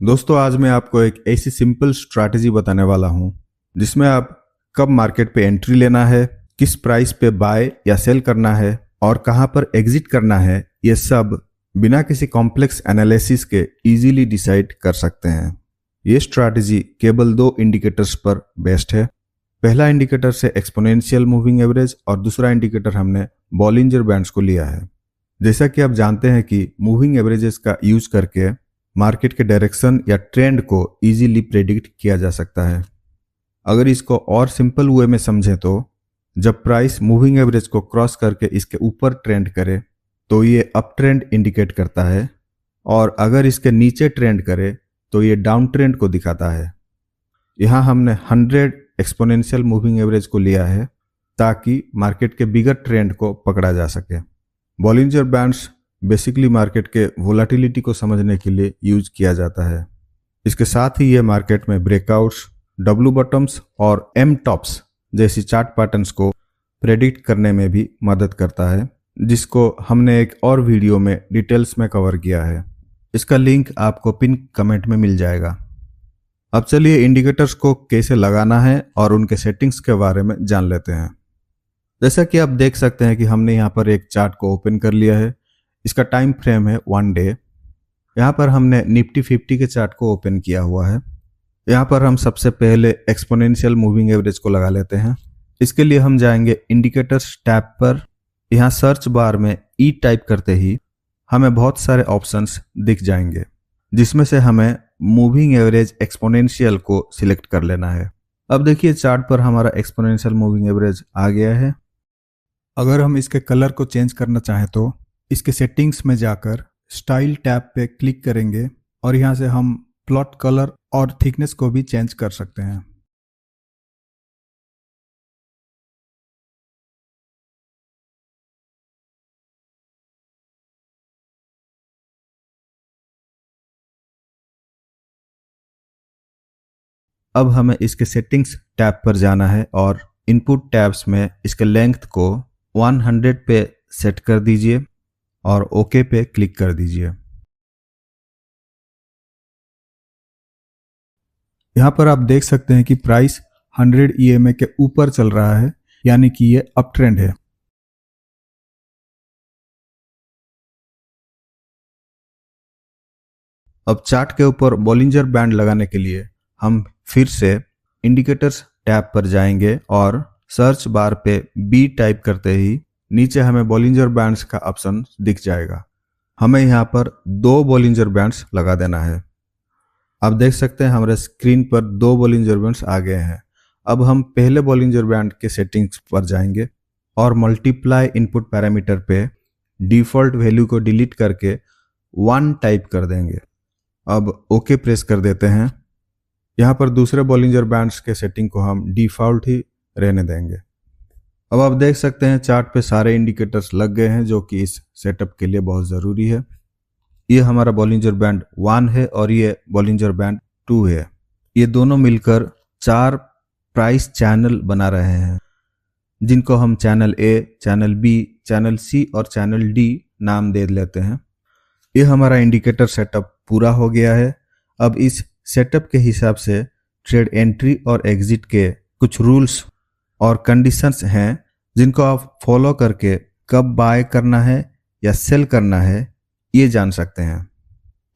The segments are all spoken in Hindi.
दोस्तों, आज मैं आपको एक ऐसी सिंपल स्ट्रैटेजी बताने वाला हूं जिसमें आप कब मार्केट पे एंट्री लेना है, किस प्राइस पे बाय या सेल करना है और कहां पर एग्जिट करना है, ये सब बिना किसी कॉम्प्लेक्स एनालिसिस के इजीली डिसाइड कर सकते हैं। ये स्ट्रैटेजी केवल 2 इंडिकेटर्स पर बेस्ड है। पहला इंडिकेटर से एक्सपोनेंशियल मूविंग एवरेज और दूसरा इंडिकेटर हमने बॉलिंजर बैंड्स को लिया है। जैसा कि आप जानते हैं कि मूविंग एवरेजेस का यूज करके मार्केट के डायरेक्शन या ट्रेंड को इजीली प्रेडिक्ट किया जा सकता है। अगर इसको और सिंपल वे में समझें तो जब प्राइस मूविंग एवरेज को क्रॉस करके इसके ऊपर ट्रेंड करे तो ये अप ट्रेंड इंडिकेट करता है, और अगर इसके नीचे ट्रेंड करे तो ये डाउन ट्रेंड को दिखाता है। यहाँ हमने 100 एक्सपोनेंशियल मूविंग एवरेज को लिया है ताकि मार्केट के बिगर ट्रेंड को पकड़ा जा सके। बॉलिंजर बैंड्स बेसिकली मार्केट के वोलेटिलिटी को समझने के लिए यूज किया जाता है। इसके साथ ही ये मार्केट में ब्रेकआउट्स, डब्ल्यू बॉटम्स और एम टॉप्स जैसी चार्ट पैटर्न्स को प्रेडिक्ट करने में भी मदद करता है, जिसको हमने एक और वीडियो में डिटेल्स में कवर किया है। इसका लिंक आपको पिन कमेंट में मिल जाएगा। अब चलिए इंडिकेटर्स को कैसे लगाना है और उनके सेटिंग्स के बारे में जान लेते हैं। जैसा कि आप देख सकते हैं कि हमने यहाँ पर एक चार्ट को ओपन कर लिया है। इसका टाइम फ्रेम है 1 डे। यहाँ पर हमने निफ्टी 50 के चार्ट को ओपन किया हुआ है। यहाँ पर हम सबसे पहले एक्सपोनेंशियल मूविंग एवरेज को लगा लेते हैं। इसके लिए हम जाएंगे इंडिकेटर्स टैब पर। यहाँ सर्च बार में ई टाइप करते ही हमें बहुत सारे ऑप्शंस दिख जाएंगे, जिसमें से हमें मूविंग एवरेज एक्सपोनेंशियल को सिलेक्ट कर लेना है। अब देखिए चार्ट पर हमारा एक्सपोनेंशियल मूविंग एवरेज आ गया है। अगर हम इसके कलर को चेंज करना चाहें तो इसके सेटिंग्स में जाकर स्टाइल टैब पे क्लिक करेंगे और यहाँ से हम प्लॉट कलर और थिकनेस को भी चेंज कर सकते हैं। अब हमें इसके सेटिंग्स टैब पर जाना है और इनपुट टैब्स में इसके लेंथ को 100 पे सेट कर दीजिए और ओके पे क्लिक कर दीजिए। यहाँ पर आप देख सकते हैं कि प्राइस 100 EMA के ऊपर चल रहा है, यानी कि ये अप ट्रेंड है। अब चार्ट के ऊपर बॉलिंजर बैंड लगाने के लिए हम फिर से इंडिकेटर्स टैब पर जाएंगे और सर्च बार पे बी टाइप करते ही नीचे हमें बॉलिंजर बैंड्स का ऑप्शन दिख जाएगा। हमें यहाँ पर 2 बॉलिंजर बैंड्स लगा देना है। आप देख सकते हैं हमारे स्क्रीन पर 2 बॉलिंजर बैंड्स आ गए हैं। अब हम पहले बॉलिंजर बैंड के सेटिंग्स पर जाएंगे और मल्टीप्लाई इनपुट पैरामीटर पे डिफॉल्ट वैल्यू को डिलीट करके 1 टाइप कर देंगे। अब ओके प्रेस कर देते हैं। यहाँ पर दूसरे बॉलिंजर बैंड्स के सेटिंग को हम डिफॉल्ट ही रहने देंगे। अब आप देख सकते हैं चार्ट पे सारे इंडिकेटर्स लग गए हैं, जो कि इस सेटअप के लिए बहुत ज़रूरी है। ये हमारा बॉलिंजर बैंड 1 है और ये बॉलिंजर बैंड 2 है। ये दोनों मिलकर 4 प्राइस चैनल बना रहे हैं, जिनको हम channel A, channel B, channel C और चैनल डी नाम दे लेते हैं। ये हमारा इंडिकेटर सेटअप पूरा हो गया है। अब इस सेटअप के हिसाब से ट्रेड एंट्री और एग्जिट के कुछ रूल्स और कंडीशंस हैं, जिनको आप फॉलो करके कब बाय करना है या सेल करना है ये जान सकते हैं।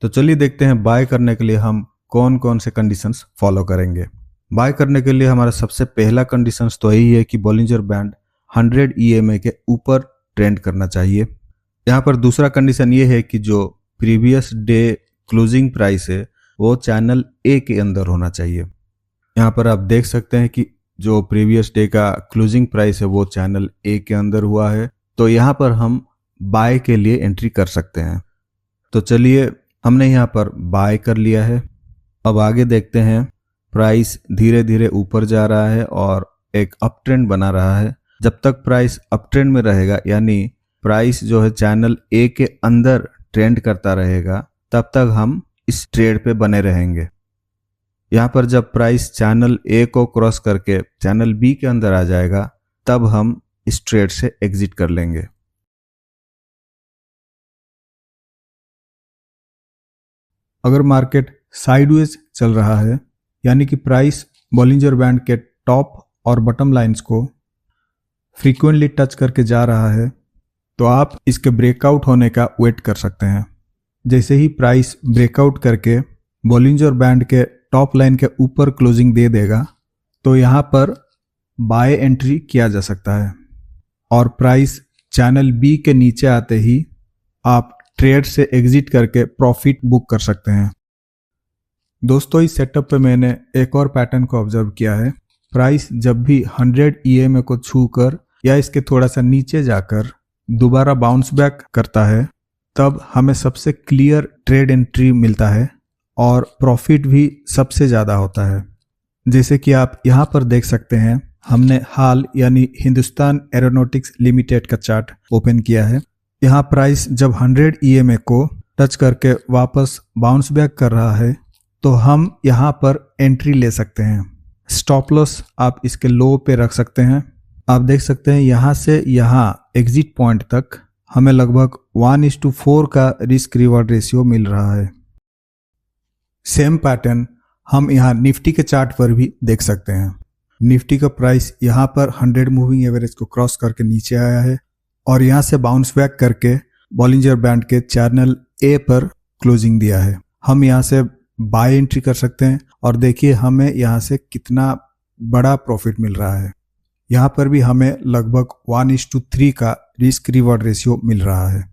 तो चलिए देखते हैं बाय करने के लिए हम कौन कौन से कंडीशंस फॉलो करेंगे। बाय करने के लिए हमारा सबसे पहला कंडीशंस तो यही है कि बॉलिंजर बैंड 100 EMA के ऊपर ट्रेंड करना चाहिए। यहाँ पर दूसरा कंडीशन ये है कि जो प्रीवियस डे क्लोजिंग प्राइस है वो चैनल ए के अंदर होना चाहिए। यहाँ पर आप देख सकते हैं कि जो प्रीवियस डे का क्लोजिंग प्राइस है वो चैनल ए के अंदर हुआ है, तो यहाँ पर हम बाय के लिए एंट्री कर सकते हैं। तो चलिए हमने यहाँ पर बाय कर लिया है। अब आगे देखते हैं। प्राइस धीरे धीरे ऊपर जा रहा है और एक अप ट्रेंड बना रहा है। जब तक प्राइस अप ट्रेंड में रहेगा, यानी प्राइस जो है चैनल ए के अंदर ट्रेंड करता रहेगा, तब तक हम इस ट्रेड पे बने रहेंगे। यहाँ पर जब प्राइस चैनल ए को क्रॉस करके चैनल बी के अंदर आ जाएगा, तब हम इस ट्रेड से एग्जिट कर लेंगे। अगर मार्केट साइडवेज चल रहा है, यानी कि प्राइस बॉलिंजर बैंड के टॉप और बॉटम लाइंस को फ्रीक्वेंटली टच करके जा रहा है, तो आप इसके ब्रेकआउट होने का वेट कर सकते हैं। जैसे ही प्राइस ब्रेकआउट करके बॉलिंजर बैंड के टॉप लाइन के ऊपर क्लोजिंग दे देगा, तो यहाँ पर बाय एंट्री किया जा सकता है और प्राइस चैनल बी के नीचे आते ही आप ट्रेड से एग्जिट करके प्रॉफिट बुक कर सकते हैं। दोस्तों, इस सेटअप पे मैंने एक और पैटर्न को ऑब्जर्व किया है। प्राइस जब भी 100 EMA को छूकर या इसके थोड़ा सा नीचे जाकर दोबारा बाउंस बैक करता है, तब हमें सबसे क्लियर ट्रेड एंट्री मिलता है और प्रॉफिट भी सबसे ज़्यादा होता है। जैसे कि आप यहाँ पर देख सकते हैं, हमने हाल यानी हिंदुस्तान एरोनॉटिक्स लिमिटेड का चार्ट ओपन किया है। यहाँ प्राइस जब 100 EMA को टच करके वापस बाउंस बैक कर रहा है, तो हम यहाँ पर एंट्री ले सकते हैं। स्टॉप लॉस आप इसके लो पे रख सकते हैं। आप देख सकते हैं यहाँ से यहाँ एग्जिट पॉइंट तक हमें लगभग 1:4 का रिस्क रिवॉर्ड रेशियो मिल रहा है। सेम पैटर्न हम यहाँ निफ्टी के चार्ट पर भी देख सकते हैं। निफ्टी का प्राइस यहाँ पर 100 मूविंग एवरेज को क्रॉस करके नीचे आया है और यहाँ से बाउंस बैक करके बॉलिंजर बैंड के चैनल ए पर क्लोजिंग दिया है। हम यहाँ से बाय एंट्री कर सकते हैं और देखिए हमें यहाँ से कितना बड़ा प्रॉफिट मिल रहा है। यहाँ पर भी हमें लगभग 1:3 का रिस्क रिवॉर्ड रेशियो मिल रहा है।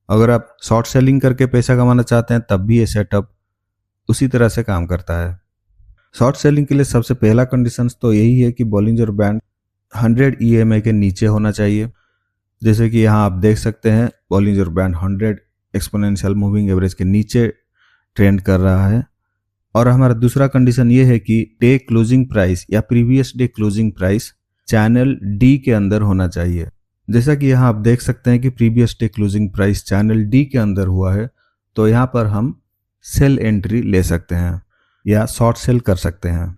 अगर आप शॉर्ट सेलिंग करके पैसा कमाना चाहते हैं, तब भी ये सेटअप उसी तरह से काम करता है। शॉर्ट सेलिंग के लिए सबसे पहला कंडीशन तो यही है कि बॉलिंजर बैंड 100 EMA के नीचे होना चाहिए। जैसे कि यहाँ आप देख सकते हैं, Bollinger band 100 exponential moving average के नीचे ट्रेंड कर रहा है। और हमारा दूसरा कंडीशन ये है कि डे क्लोजिंग प्राइस या previous day closing price channel D के अंदर होना चाहिए। जैसा कि यहाँ आप देख सकते हैं कि previous day closing price channel D के अंदर हुआ है, तो यहाँ पर हम सेल एंट्री ले सकते हैं या शॉर्ट सेल कर सकते हैं।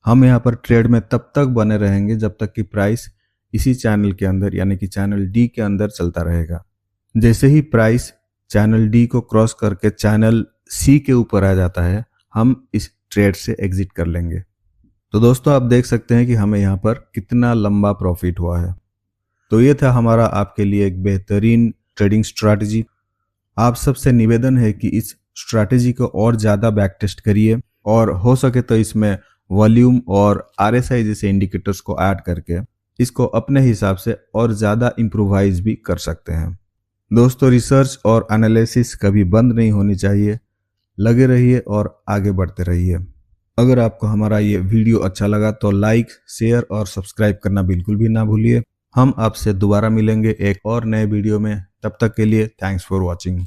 हम यहाँ पर ट्रेड में तब तक बने रहेंगे जब तक कि प्राइस इसी चैनल के अंदर यानी कि चैनल डी के अंदर चलता रहेगा। जैसे ही प्राइस चैनल डी को क्रॉस करके चैनल सी के ऊपर आ जाता है, हम इस ट्रेड से एग्जिट कर लेंगे। तो दोस्तों, आप देख सकते हैं कि हमें यहाँ पर कितना लंबा प्रॉफिट हुआ है। तो ये था हमारा आपके लिए एक बेहतरीन ट्रेडिंग स्ट्रैटेजी। आप सबसे निवेदन है कि इस स्ट्रैटेजी को और ज़्यादा बैक टेस्ट करिए और हो सके तो इसमें वॉल्यूम और RSI जैसे इंडिकेटर्स को ऐड करके इसको अपने हिसाब से और ज़्यादा इम्प्रोवाइज भी कर सकते हैं। दोस्तों, रिसर्च और एनालिसिस कभी बंद नहीं होनी चाहिए। लगे रहिए और आगे बढ़ते रहिए। अगर आपको हमारा ये वीडियो अच्छा लगा तो लाइक, शेयर और सब्सक्राइब करना बिल्कुल भी ना भूलिए। हम आपसे दोबारा मिलेंगे एक और नए वीडियो में। तब तक के लिए थैंक्स फॉर वॉचिंग।